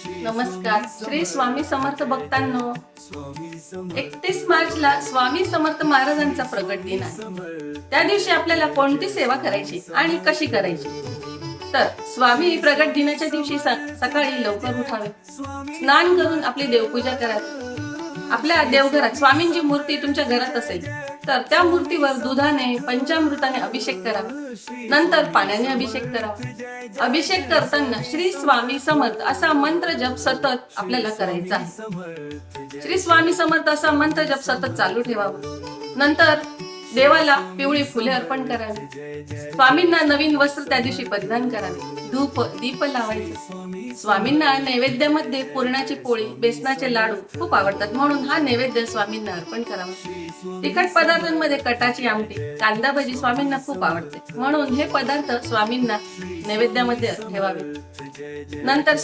नमस्कार. श्री स्वामी समर्थ भक्तांनो, 31 मार्चला स्वामी समर्थ महाराजांचा प्रगट दिन आहे. त्या दिवशी आपल्याला कोणती सेवा करायची आणि कशी करायची? तर स्वामी प्रगट दिनाच्या दिवशी सकाळी लवकर उठावे, स्नान करून आपली देवपूजा करावी. आपल्या देवघरात स्वामींची मूर्ती तुमच्या घरात असेल तर त्या मूर्तीवर दुधाने पंचामृताने अभिषेक करावा. नंतर पाण्याने अभिषेक करावा. अभिषेक करताना श्री स्वामी समर्थ असा मंत्र जप सतत आपल्याला करायचा आहे. श्री स्वामी समर्थ असा मंत्र जप सतत चालू ठेवावा. नंतर देवाला पिवळी फुले अर्पण करावी. स्वामींना नवीन वस्त्र त्या दिवशी परिधान करावे. धूप दीप लावायचे. स्वामींना नैवेद्यामध्ये पुरणाची पोळी, बेसनाचे लाडू खूप आवडतात, म्हणून हा नैवेद्य स्वामींना अर्पण करावा. तिखट पदार्थांमध्ये कटाची आमटी, कांदा भजी स्वामींना खूप आवडते, म्हणून हे पदार्थ स्वामींना नैवेद्यामध्ये ठेवावे. नंतर